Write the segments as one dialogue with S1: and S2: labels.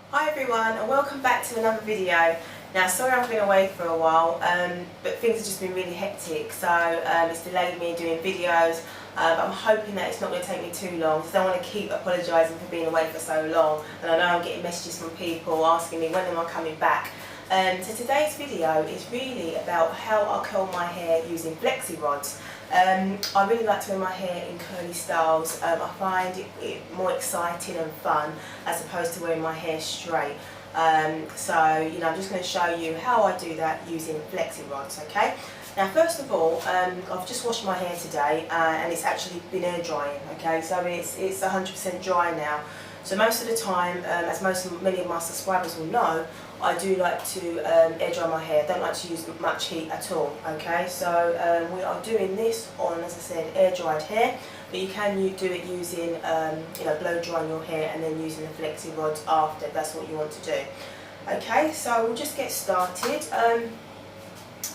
S1: Hi everyone and welcome back to another video. Now sorry I've been away for a while but things have just been really hectic, so it's delayed me doing videos. I'm hoping that it's not going to take me too long, because I don't want to keep apologising for being away for so long, and I know I'm getting messages from people asking me when am I coming back. So today's video is really about how I curl my hair using flexi rods. I really like to wear my hair in curly styles. I find it more exciting and fun as opposed to wearing my hair straight. So I'm just going to show you how I do that using flexi rods. Okay. Now first of all, I've just washed my hair today and it's actually been air drying. Okay, so it's 100% dry now. So most of the time, as many of my subscribers will know, I do like to air dry my hair. I don't like to use much heat at all. Okay, so we are doing this on, as I said, air dried hair, but you can do it using, blow drying your hair and then using the flexi rods after. If that's what you want to do. Okay, so we'll just get started.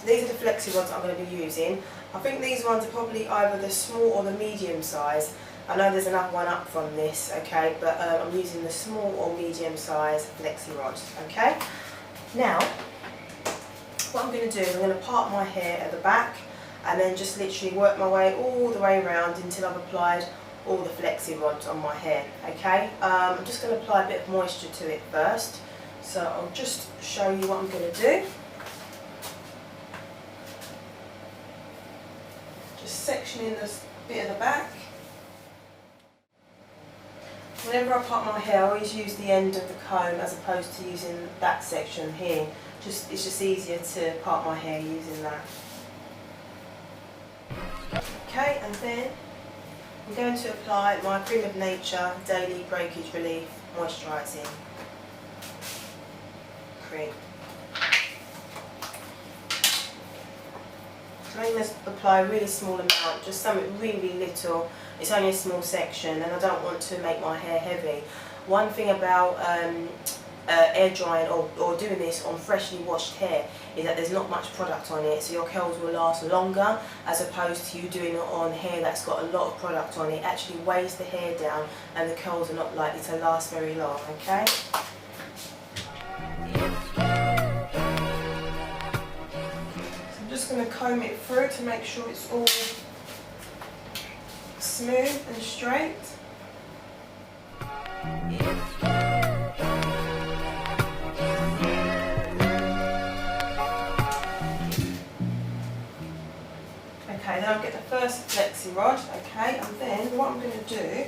S1: These are the flexi rods I'm going to be using. I think these ones are probably either the small or the medium size. I know there's another one up from this, okay, but I'm using the small or medium size flexi rods, okay. Now, what I'm going to do is I'm going to part my hair at the back and then just literally work my way all the way around until I've applied all the flexi rods on my hair, okay. I'm just going to apply a bit of moisture to it first, so I'll just show you what I'm going to do. Just sectioning this bit at the back. Whenever I part my hair, I always use the end of the comb as opposed to using that section here. It's just easier to part my hair using that. Okay, and then I'm going to apply my Cream of Nature Daily Breakage Relief Moisturising Cream. I'm going to apply a really small amount, just something really little. It's only a small section and I don't want to make my hair heavy. One thing about air drying or doing this on freshly washed hair is that there's not much product on it, so your curls will last longer, as opposed to you doing it on hair that's got a lot of product on it. It actually weighs the hair down and the curls are not likely to last very long, okay? I'm just going to comb it through to make sure it's all smooth and straight. Okay, then I'll get the first flexi rod, okay, and then what I'm going to do,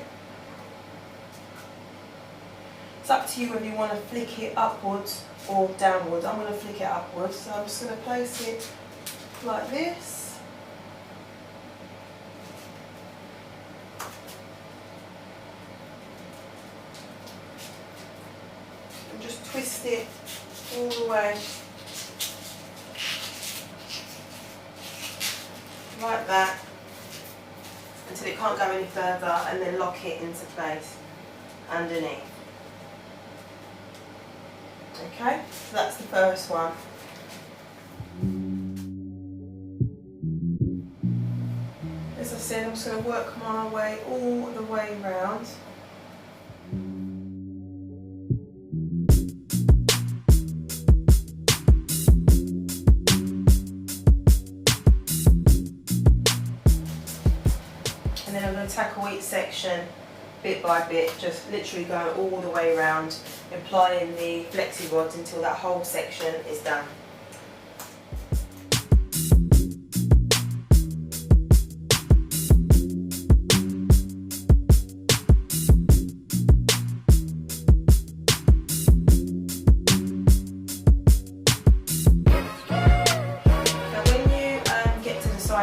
S1: it's up to you whether you want to flick it upwards or downwards. I'm going to flick it upwards, so I'm just going to place it like this. And just twist it all the way like that until it can't go any further, and then lock it into place underneath. Okay, so that's the first one. As I said, I'm just going to work my way all the way round. And then I'm going to tackle each section bit by bit, just literally going all the way around, applying the flexi rods until that whole section is done.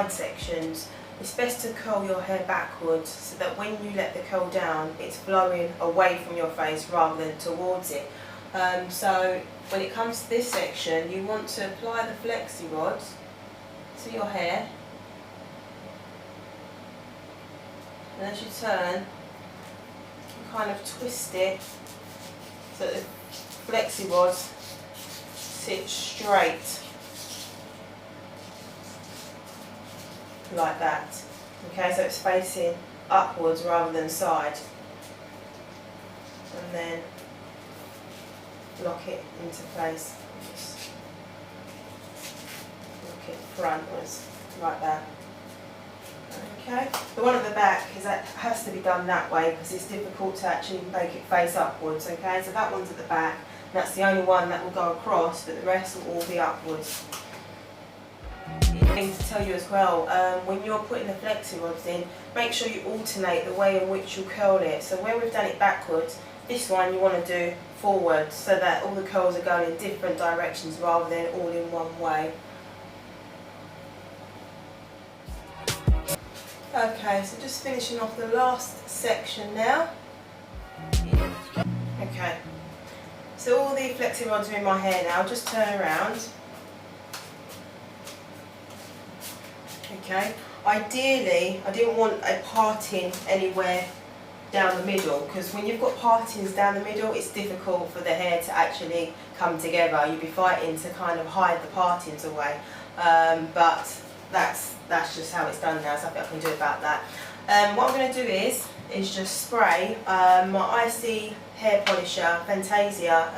S1: Sections, it's best to curl your hair backwards so that when you let the curl down, it's flowing away from your face rather than towards it. So when it comes to this section, you want to apply the flexi rods to your hair, and as you turn, you kind of twist it so that the flexi rods sit straight. Like that. Okay, so it's facing upwards rather than side. And then lock it into place. Just lock it frontwards, like that. Okay, the one at the back has to be done that way because it's difficult to actually make it face upwards. Okay, so that one's at the back. That's the only one that will go across, but the rest will all be upwards. Thing to tell you as well, when you're putting the flexi rods in, make sure you alternate the way in which you curl it. So where we've done it backwards, this one you want to do forwards so that all the curls are going in different directions rather than all in one way. Okay, so just finishing off the last section now. Okay, so all the flexi rods are in my hair now, just turn around. Okay, ideally I didn't want a parting anywhere down the middle because when you've got partings down the middle it's difficult for the hair to actually come together. You'll be fighting to kind of hide the partings away, but that's just how it's done now, so nothing I can do about that. What I'm going to do is just spray my Icy hair polisher Fantasia.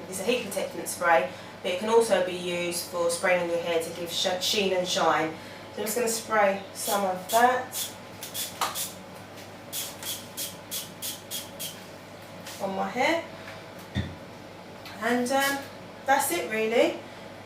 S1: It's a heat protectant spray, but it can also be used for spraying your hair to give sheen and shine. So I'm just going to spray some of that on my hair, and that's it really.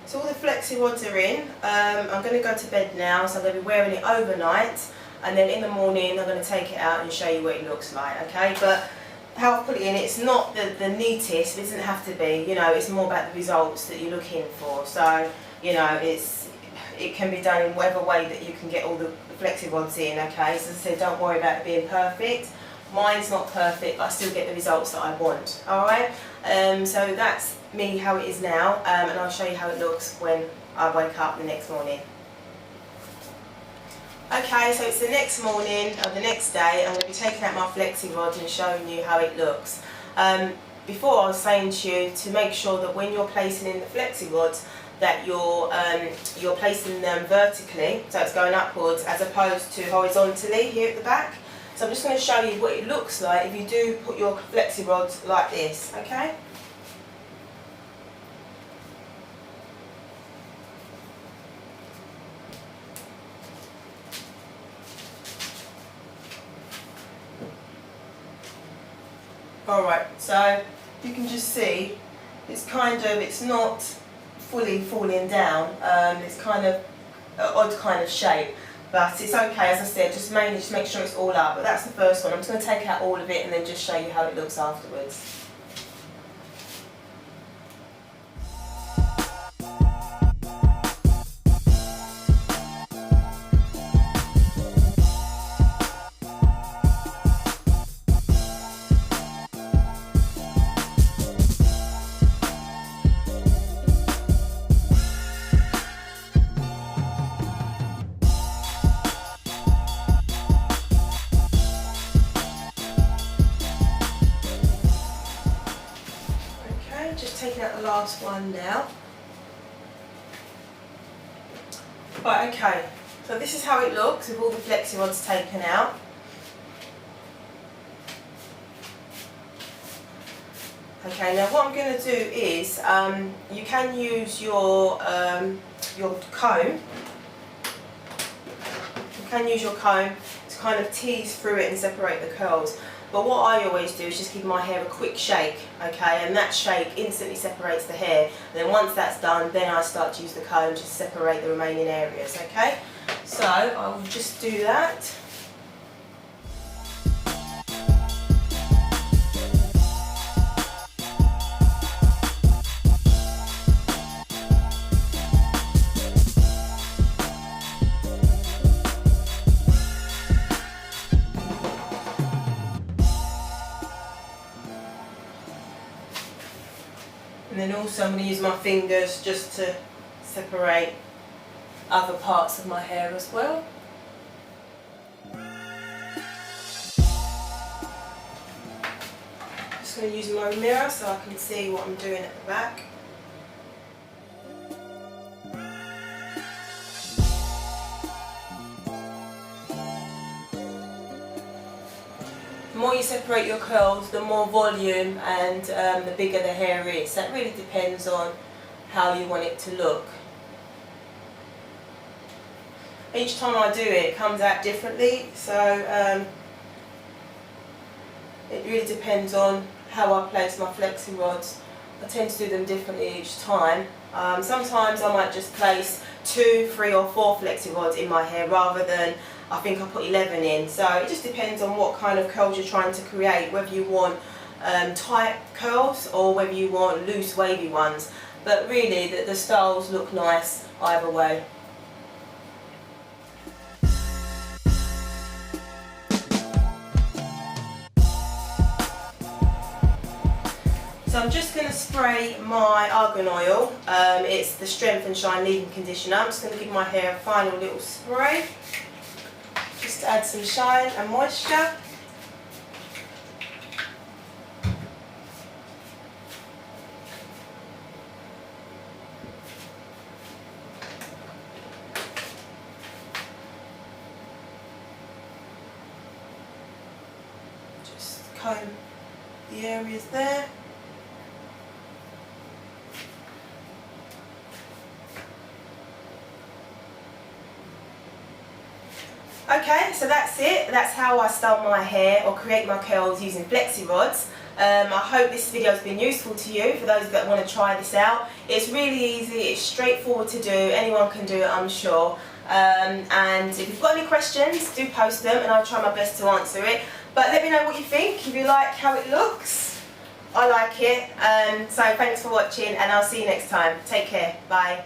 S1: So all the flexi rods are in. I'm going to go to bed now, so I'm going to be wearing it overnight, and then in the morning I'm going to take it out and show you what it looks like, okay? But how I put it in, it's not the neatest, it doesn't have to be, you know, it's more about the results that you're looking for. So, you know, it can be done in whatever way that you can get all the flexi rods in, okay? So as I said, don't worry about it being perfect. Mine's not perfect, but I still get the results that I want, alright? So that's me how it is now, and I'll show you how it looks when I wake up the next morning. Okay, so it's the next morning, or the next day. I'm going to be taking out my flexi rod and showing you how it looks. Before I was saying to you to make sure that when you're placing in the flexi rods that you're placing them vertically, so it's going upwards as opposed to horizontally here at the back. So I'm just going to show you what it looks like if you do put your flexi rods like this, okay? Alright, so you can just see it's not fully falling down, it's kind of an odd kind of shape, but it's okay, as I said, just make sure it's all up. But that's the first one. I'm just going to take out all of it and then just show you how it looks afterwards. Just taking out the last one now. Right, okay, so this is how it looks with all the flexi rods taken out. Okay, now what I'm going to do is you can use your comb. You can use your comb to kind of tease through it and separate the curls. But what I always do is just give my hair a quick shake, okay, and that shake instantly separates the hair. And then once that's done, then I start to use the comb to separate the remaining areas, okay? So I will just do that. And then also I'm going to use my fingers just to separate other parts of my hair as well. Just going to use my mirror so I can see what I'm doing at the back. more you separate your curls, the more volume and the bigger the hair is. That really depends on how you want it to look. Each time I do it, it comes out differently, so it really depends on how I place my flexi rods. I tend to do them differently each time. Sometimes I might just place 2, 3 or 4 flexi rods in my hair rather than I think I put 11 in. So it just depends on what kind of curls you're trying to create, whether you want tight curls or whether you want loose wavy ones. But really the styles look nice either way. So I'm just going to spray my argan oil. It's the Strength and Shine Leave-In Conditioner. I'm just going to give my hair a final little spray, just to add some shine and moisture. Just comb the areas there. Okay, so that's it. That's how I style my hair or create my curls using flexi rods. I hope this video has been useful to you for those that want to try this out. It's really easy, it's straightforward to do, anyone can do it, I'm sure. And if you've got any questions, do post them and I'll try my best to answer it. But let me know what you think, if you like how it looks. I like it. So thanks for watching and I'll see you next time. Take care. Bye.